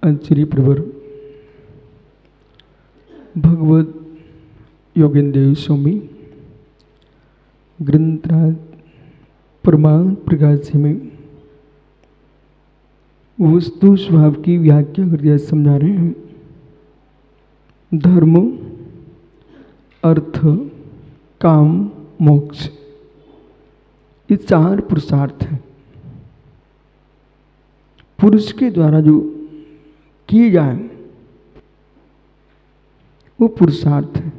श्री प्रवर भगवत योगेंद्र स्वामी ग्रंथराज प्रमाण प्रकाश में वस्तु स्वभाव की व्याख्या करके समझा रहे हैं। धर्म, अर्थ, काम, मोक्ष, ये चार पुरुषार्थ हैं। पुरुष के द्वारा जो किए जाए वो पुरुषार्थ है।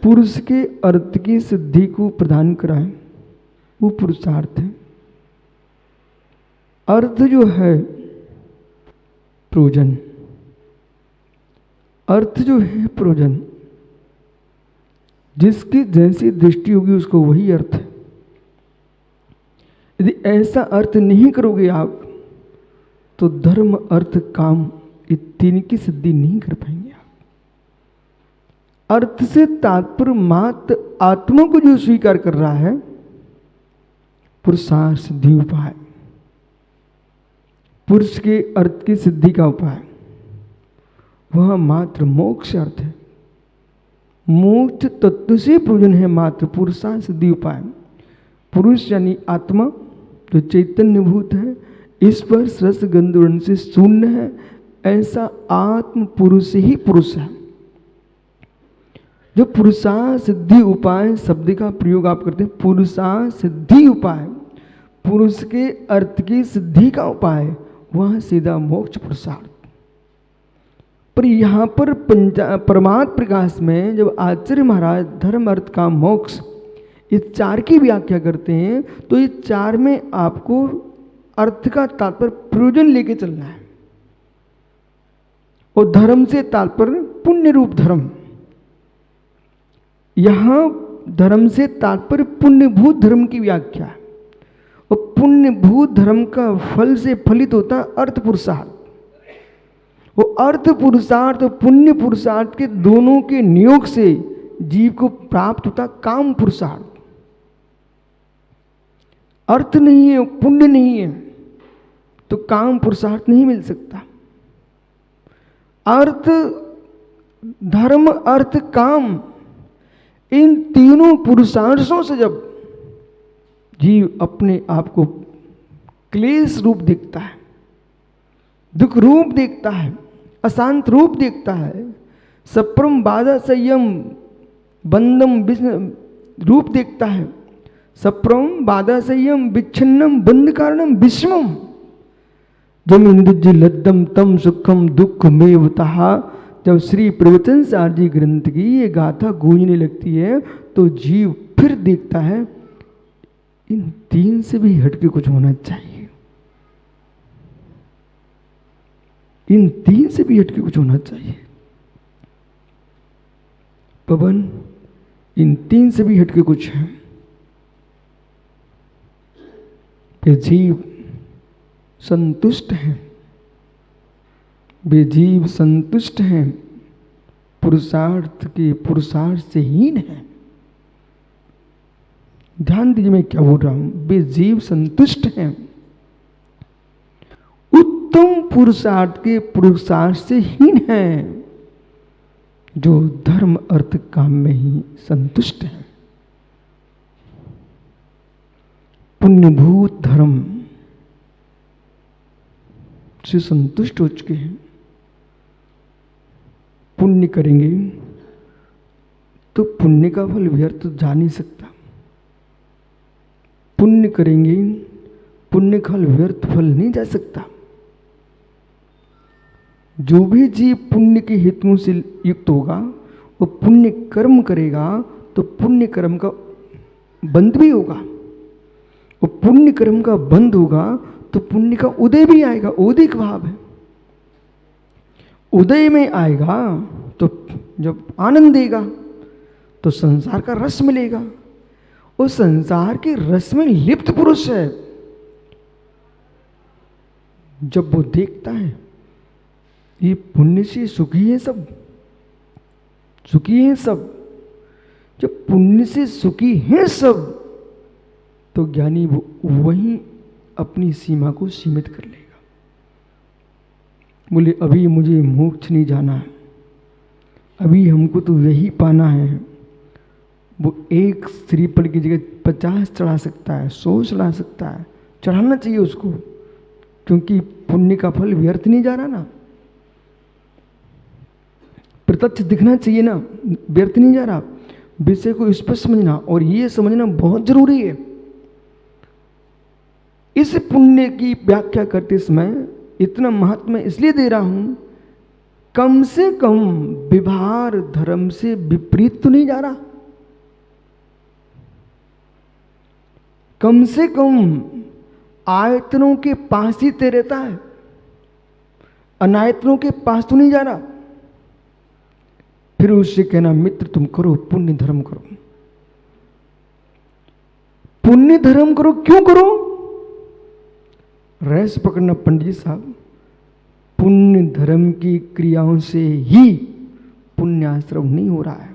पुरुष के अर्थ की सिद्धि को प्रदान कराए वो पुरुषार्थ है। अर्थ जो है प्रयोजन, अर्थ जो है प्रयोजन, जिसकी जैसी दृष्टि होगी उसको वही अर्थ है। यदि ऐसा अर्थ नहीं करोगे आप तो धर्म, अर्थ, काम ये तीन की सिद्धि नहीं कर पाएंगे आप। अर्थ से तात्पर्य मात्र आत्मा को जो स्वीकार कर रहा है पुरुषार्थ सिद्धि उपाय, पुरुष के अर्थ की सिद्धि का उपाय वह मात्र मोक्ष अर्थ है। मोक्ष तत्व से प्रयोजन है मात्र पुरुषार्थ सिद्धि उपाय। पुरुष यानी आत्मा जो चैतन्यभूत है, स्पर्श रस गंध वर्ण से शून्य है, ऐसा आत्म पुरुष ही पुरुष है। जो पुरुषार्थ सिद्धि उपाय शब्द का प्रयोग आप करते हैं, पुरुषार्थ सिद्धि उपाय, पुरुष के अर्थ की सिद्धि का उपाय वह सीधा मोक्ष पुरुषार्थ। पर यहाँ पर परमार्थ प्रकाश में जब आचार्य महाराज धर्म, अर्थ, काम, मोक्ष ये चार की व्याख्या करते हैं तो ये चार में आपको अर्थ का तात्पर्य प्रयोजन लेके चलना है। और धर्म से तात्पर्य पुण्य रूप धर्म। यहां धर्म से तात्पर्य पुण्यभूत धर्म की व्याख्या है। और पुण्यभूत धर्म का फल से फलित होता है अर्थ पुरुषार्थ। वो अर्थ पुरुषार्थ और पुण्य पुरुषार्थ के दोनों के नियोग से जीव को प्राप्त होता काम पुरुषार्थ। अर्थ नहीं है, पुण्य नहीं है तो काम पुरुषार्थ नहीं मिल सकता। अर्थ, धर्म, अर्थ, काम इन तीनों पुरुषार्थों से जब जीव अपने आप को क्लेश रूप देखता है, दुख रूप देखता है, अशांत रूप देखता है, सप्रम बाधा संयम बंधम रूप देखता है, सप्रम बाधा संयम विच्छिन्नम बंध कारणम विषमम जमींदुज लद्दम तम सुखम दुख में तहा। जब श्री प्रवचन सार जी ग्रंथ की ये गाथा गूंजने लगती है तो जीव फिर देखता है इन तीन से भी हटके कुछ होना चाहिए, इन तीन से भी हटके कुछ होना चाहिए। पवन इन तीन से भी हटके कुछ है। वे जीव संतुष्ट हैं, वे जीव संतुष्ट हैं, पुरुषार्थ के पुरुषार्थ से हीन है। ध्यान दीजिए मैं क्या बोल रहा हूं। वे जीव संतुष्ट हैं, उत्तम पुरुषार्थ के पुरुषार्थ से हीन है, जो धर्म, अर्थ, काम में ही संतुष्ट है। पुण्यभूत धर्म से संतुष्ट हो चुके हैं। पुण्य करेंगे तो पुण्य का फल व्यर्थ जा नहीं सकता। पुण्य करेंगे, पुण्य का व्यर्थ फल नहीं जा सकता। जो भी जीव पुण्य के हेतुओं से युक्त होगा वो पुण्य कर्म करेगा तो पुण्य कर्म का बंध भी होगा। वो पुण्य कर्म का बंध होगा तो पुण्य का उदय भी आएगा। उदिक भाव है, उदय में आएगा तो जब आनंद देगा तो संसार का रस मिलेगा। उस संसार के रस में लिप्त पुरुष है, जब वो देखता है ये पुण्य से सुखी है सब, सुखी है सब, जब पुण्य से सुखी है सब तो ज्ञानी वो वहीं अपनी सीमा को सीमित कर लेगा। बोले अभी मुझे मोक्ष नहीं जाना है, अभी हमको तो यही पाना है। वो एक श्रीफल की जगह 50 चढ़ा सकता है, 100 चढ़ा सकता है, चढ़ाना चाहिए उसको, क्योंकि पुण्य का फल व्यर्थ नहीं जा रहा ना, प्रत्यक्ष दिखना चाहिए ना, व्यर्थ नहीं जा रहा। विषय को स्पष्ट समझना, और ये समझना बहुत जरूरी है। इस पुण्य की व्याख्या करते समय इतना महत्व मैं इसलिए दे रहा हूं, कम से कम व्यवहार धर्म से विपरीत तो नहीं जा रहा, कम से कम आयतनों के पास ही तय रहता है, अनायतनों के पास तो नहीं जा रहा। फिर उससे कहना मित्र तुम करो, पुण्य धर्म करो, पुण्य धर्म करो। क्यों करो? रस पकड़ना पंडित जी साहब, पुण्य धर्म की क्रियाओं से ही पुण्याश्रम नहीं हो रहा है।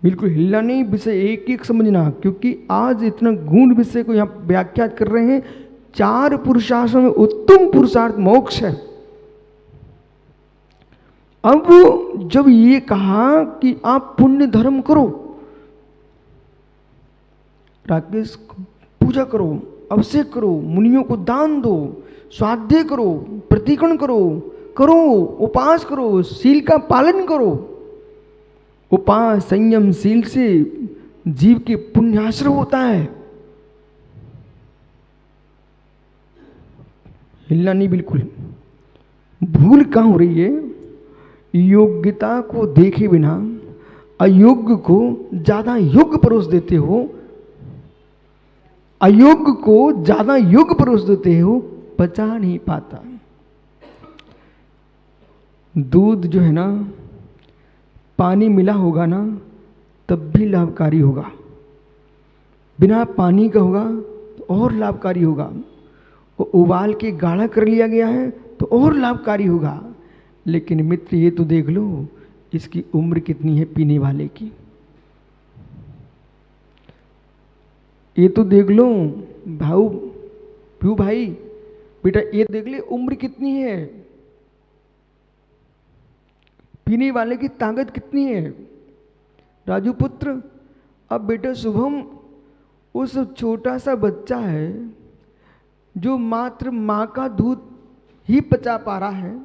बिल्कुल हिलना नहीं, विषय एक एक समझना, क्योंकि आज इतना गूढ़ विषय को यहां व्याख्या कर रहे हैं। 4 पुरुषार्थों में उत्तम पुरुषार्थ मोक्ष है। अब जब ये कहा कि आप पुण्य धर्म करो, राकेश पूजा करो, अभिषेक करो, मुनियों को दान दो, स्वाध्याय करो, प्रतिकरण करो, उपास करो, शील का पालन करो। उपास संयम शील से जीव के पुण्याश्रय होता है। हिलना नहीं बिल्कुल। भूल कहां हो रही है? योग्यता को देखे बिना अयोग्य को ज्यादा योग्य परोस देते हो, अयोग्य को ज्यादा योग्य परोस देते हो, पचा नहीं पाता। दूध जो है ना, पानी मिला होगा ना तब भी लाभकारी होगा, बिना पानी का होगा तो और लाभकारी होगा, वो उबाल के गाढ़ा कर लिया गया है तो और लाभकारी होगा। लेकिन मित्र ये तो देख लो इसकी उम्र कितनी है पीने वाले की, ये तो देख लो भाई बेटा, ये देख ले उम्र कितनी है, पीने वाले की ताकत कितनी है। राजू पुत्र, अब बेटा शुभम उस छोटा सा बच्चा है जो मात्र माँ का दूध ही पचा पा रहा है,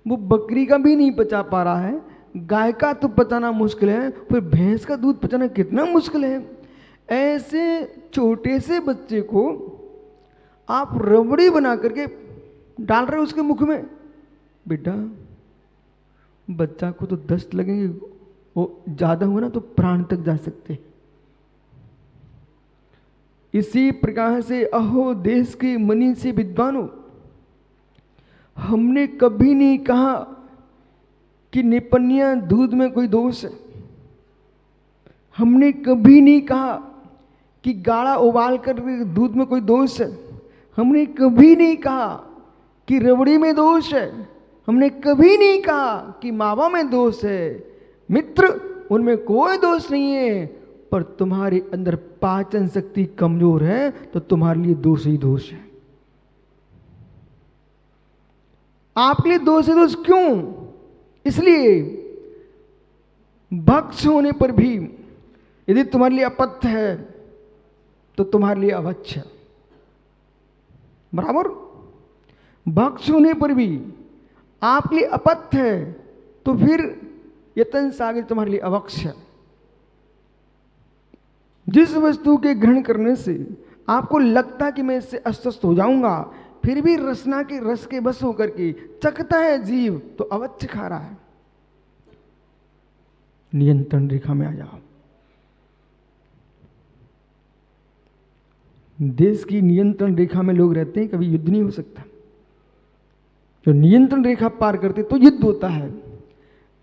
वो बकरी का भी नहीं पचा पा रहा है, गाय का तो पचाना मुश्किल है, फिर भैंस का दूध पचाना कितना मुश्किल है। ऐसे छोटे से बच्चे को आप रबड़ी बना करके डाल रहे हो उसके मुख में। बेटा बच्चा को तो 10 लगेंगे, वो ज्यादा हुआ ना तो प्राण तक जा सकते। इसी प्रकार से अहो देश के मनी से विद्वानों, हमने कभी नहीं कहा कि निपन्या दूध में कोई दोष है, हमने कभी नहीं कहा कि गाढ़ा उबाल कर दूध में कोई दोष है, हमने कभी नहीं कहा कि रबड़ी में दोष है, हमने कभी नहीं कहा कि मावा में दोष है। मित्र उनमें कोई दोष नहीं है, पर तुम्हारे अंदर पाचन शक्ति कमजोर है तो तुम्हारे लिए दोष ही दोष है। आपके लिए दोष है। दोष क्यों? इसलिए भक्ष होने पर भी यदि तुम्हारे लिए अपत्य है तो तुम्हारे लिए अवच्छ है, बराबर। भक्ष होने पर भी आपके लिए अपत्य है तो फिर यतन सागर तुम्हारे लिए अवक्ष है। जिस वस्तु के ग्रहण करने से आपको लगता कि मैं इससे अस्वस्थ हो जाऊंगा, फिर भी रसना के रस के बस होकर के चखता है जीव, तो अवच्छ खा रहा है। नियंत्रण रेखा में आ जाओ। देश की नियंत्रण रेखा में लोग रहते हैं, कभी युद्ध नहीं हो सकता। जो नियंत्रण रेखा पार करते तो युद्ध होता है।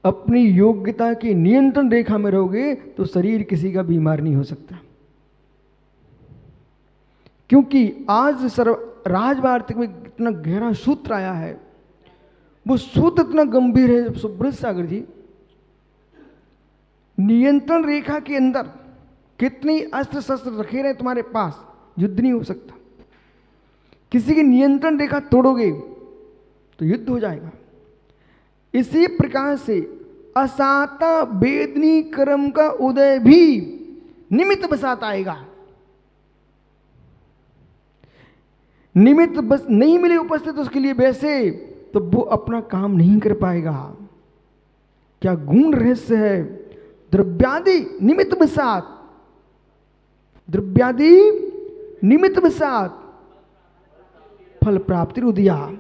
अपनी योग्यता की नियंत्रण रेखा में रहोगे तो शरीर किसी का बीमार नहीं हो सकता। क्योंकि आज राजवार्तिक में इतना गहरा सूत्र आया है, वो सूत्र इतना गंभीर है सुब्रत सागर जी। नियंत्रण रेखा के अंदर कितनी अस्त्र शस्त्र रखे रहे तुम्हारे पास, युद्ध नहीं हो सकता। किसी की नियंत्रण रेखा तोड़ोगे तो युद्ध हो जाएगा। इसी प्रकार से असाता वेदनी कर्म का उदय भी निमित्त बसात आएगा। निमित्त बस नहीं मिले उपस्थित उसके लिए वैसे, तो वो अपना काम नहीं कर पाएगा। क्या गूढ़ रहस्य है। द्रव्यादि निमित्त बसात, द्रव्यादि निमित्त बसात फल प्राप्ति उदिया।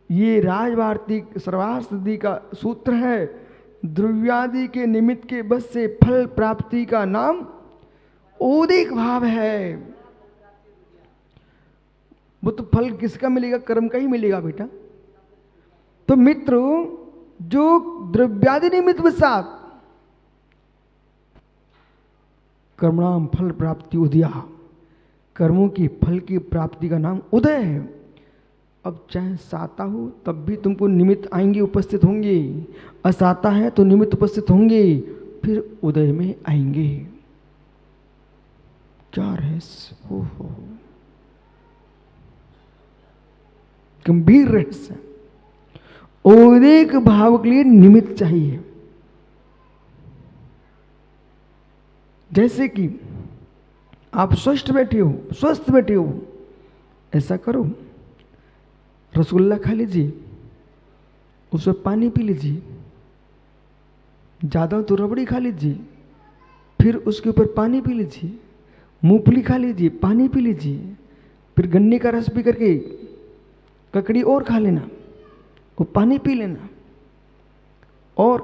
ये राजवार्ती सर्वास्ति का सूत्र है। द्रव्यादि के निमित्त के बस से फल प्राप्ति का नाम औदिक भाव है। वो तो फल किसका मिलेगा? कर्म का ही मिलेगा बेटा। तो मित्र, जो द्रव्यादि निमित्त बसात कर्मणाम फल प्राप्ति उदया, कर्मों की फल की प्राप्ति का नाम उदय है। अब चाहे साता हो तब भी तुमको निमित्त आएंगे, उपस्थित होंगे। असाता है तो निमित्त उपस्थित होंगे, फिर उदय में आएंगे। क्या रहस्य हो, गंभीर रहस्य। औदिक भाव के लिए निमित्त चाहिए। जैसे कि आप स्वस्थ बैठे हो, ऐसा करो, रसगुल्ला खा लीजिए, उसमें पानी पी लीजिए, ज़्यादा तो रबड़ी खा लीजिए, फिर उसके ऊपर पानी पी लीजिए, मूंगफली खा लीजिए, पानी पी लीजिए, फिर गन्ने का रस पी करके ककड़ी और खा लेना, वो पानी पी लेना, और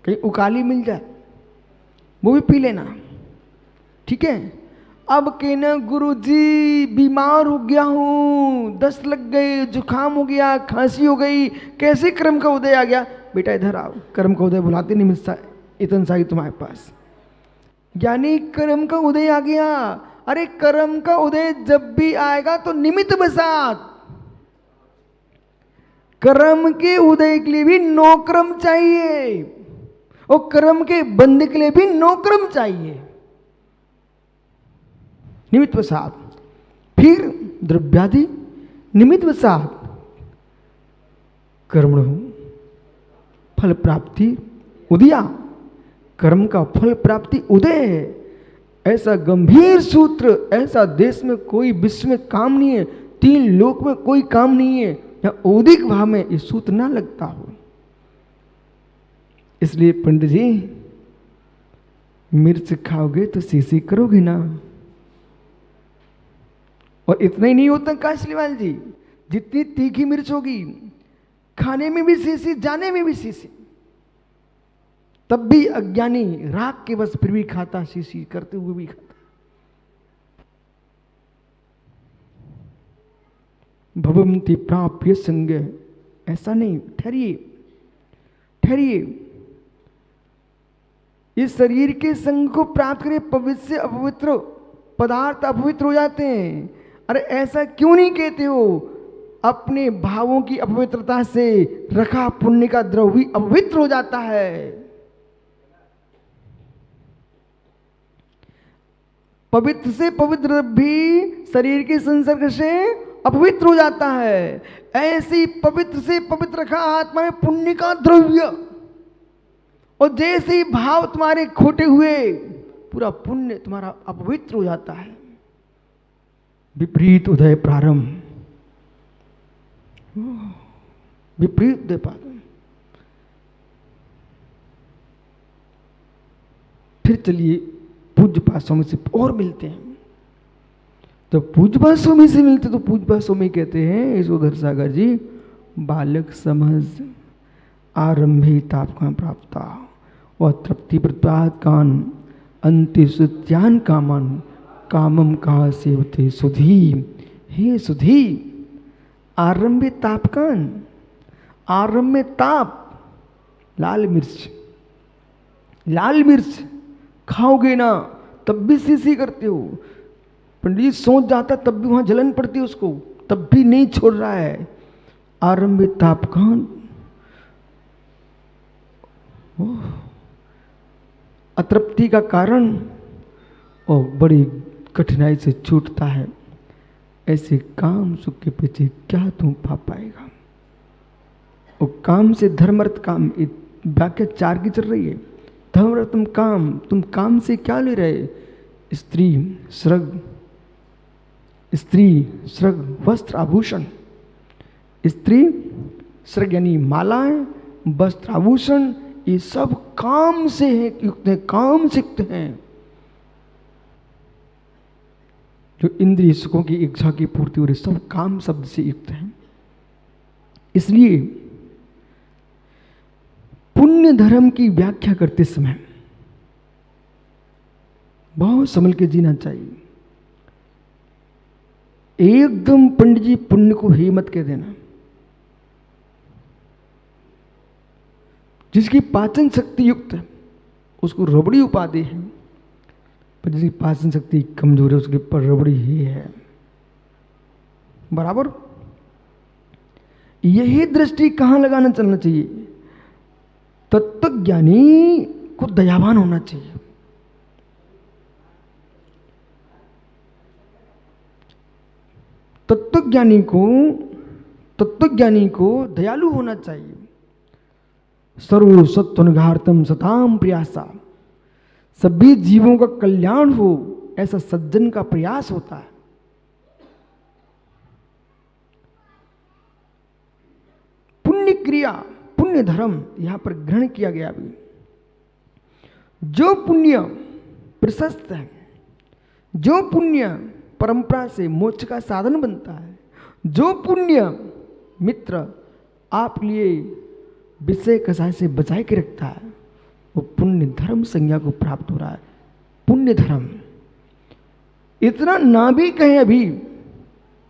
कहीं उकाली मिल जाए वो भी पी लेना। ठीक है। अब कहना गुरुजी बीमार हो गया हूँ, दस्त लग गई, जुकाम हो गया, खांसी हो गई, कैसे कर्म का उदय आ गया? बेटा इधर आओ, कर्म का उदय बुलाते नहीं मिलता इतन सारी तुम्हारे पास, यानी कर्म का उदय आ गया। अरे कर्म का उदय जब भी आएगा तो निमित्त बसात। कर्म के उदय के लिए भी नौ क्रम चाहिए, और कर्म के बंद के लिए भी नौ क्रम चाहिए। निमित्त बसात, फिर द्रव्यादि निमित्त बसात कर्मणो फल प्राप्ति उदया, कर्म का फल प्राप्ति उदय है। ऐसा गंभीर सूत्र ऐसा देश में कोई विश्व में काम नहीं है, तीन लोक में कोई काम नहीं है या औदिक भाव में ये सूत्र ना लगता हो। इसलिए पंडित जी, मिर्च खाओगे तो सीसी करोगे ना। और इतना ही नहीं होता काशलीवाल जी, जितनी तीखी मिर्च होगी खाने में भी सीसी, जाने में भी सीसी, तब भी अज्ञानी राग के बस फिर भी खाता, सीसी करते हुए भी खाता। भवंति प्राप्य संग, ऐसा नहीं। ठहरिए, इस शरीर के संग को प्राप्त करे पवित्र से अपवित्र पदार्थ अपवित्र हो जाते हैं। अरे ऐसा क्यों नहीं कहते हो? अपने भावों की अपवित्रता से रखा पुण्य का द्रव्य भी अपवित्र हो जाता है। पवित्र से पवित्र भी शरीर के संसर्ग से अपवित्र हो जाता है। ऐसी पवित्र से पवित्र रखा आत्मा में पुण्य का द्रव्य, और जैसे ही भाव तुम्हारे खोटे हुए पूरा पुण्य तुम्हारा अपवित्र हो जाता है। विपरीत उदय प्रारंभ, विपरीत उदय प्रारंभ। फिर चलिए पूज्यपाद स्वामी से और मिलते हैं। तो पूज्यपाद स्वामी से मिलते तो पूज्यपाद स्वामी कहते हैं, यशोधर सागर जी, बालक समझ आरंभे तापका प्राप्ता और तृप्ति प्रतिपाद कान अंतिशुद्ध्यान कामन कामम का सेवते सुधी। हे सुधी, आरंभे तापकान, आरंभ में ताप, लाल मिर्च खाओगे ना तब भी सीसी करते हो। पंडित जी सोच जाता तब भी वहां जलन पड़ती है उसको, तब भी नहीं छोड़ रहा है। आरंभ में तापकान, अतृप्ति का कारण और बड़ी कठिनाई से छूटता है। ऐसे काम सुख के पीछे क्या तुम पा पाएगा? और काम से धर्म अर्थ काम, व्याख्या 4 की चल रही है। धर्म अर्थ काम, तुम काम से क्या ले रहे? स्त्री श्रग, स्त्री श्रग वस्त्र आभूषण। स्त्री श्रग यानी मालाएं, वस्त्र आभूषण, ये सब काम से युक्त है, काम से युक्त हैं। जो इंद्रिय सुखों की इच्छा की पूर्ति हो रही, सब काम शब्द से युक्त हैं। इसलिए पुण्य धर्म की व्याख्या करते समय बहुत संभल के जीना चाहिए। एकदम पंडित जी पुण्य को ही मत कह देना। जिसकी पाचन शक्ति युक्त है उसको रबड़ी उपाधि है, पर जिसकी पाचन शक्ति कमजोर है उसके पर रबड़ी ही है। बराबर यही दृष्टि कहां लगाना चलना चाहिए? तत्वज्ञानी को दयावान होना चाहिए। तत्वज्ञानी को दयालु होना चाहिए। सर्व सत्वनुघार्तम सताम प्रयासा, सभी जीवों का कल्याण हो ऐसा सज्जन का प्रयास होता है। पुण्य क्रिया, पुण्य धर्म यहां पर ग्रहण किया गया। अभी जो पुण्य प्रशस्त है, जो पुण्य परंपरा से मोक्ष का साधन बनता है, जो पुण्य मित्र आप लिए विषय कसाय से बचाए के रखता है, वो पुण्य धर्म संज्ञा को प्राप्त हो रहा है। पुण्य धर्म इतना ना भी कहें अभी,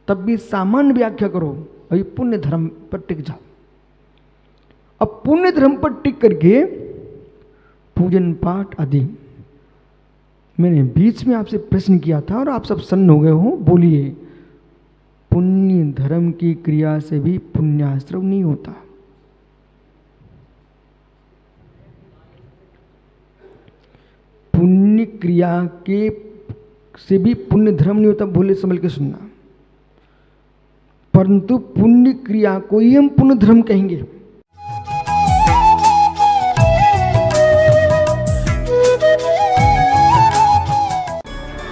तब भी सामान्य व्याख्या करो, अभी पुण्य धर्म पर टिक जाओ। अब पुण्य धर्म पर टिक करके पूजन पाठ आदि, मैंने बीच में आपसे प्रश्न किया था और आप सब सन्न हो गए हो। बोलिए, पुण्य धर्म की क्रिया से भी पुण्याश्रव नहीं होता। पुण्य क्रिया के से भी पुण्य धर्म नहीं होता। बोले संभल के सुनना। परंतु पुण्य क्रिया को ही हम पुण्य धर्म कहेंगे।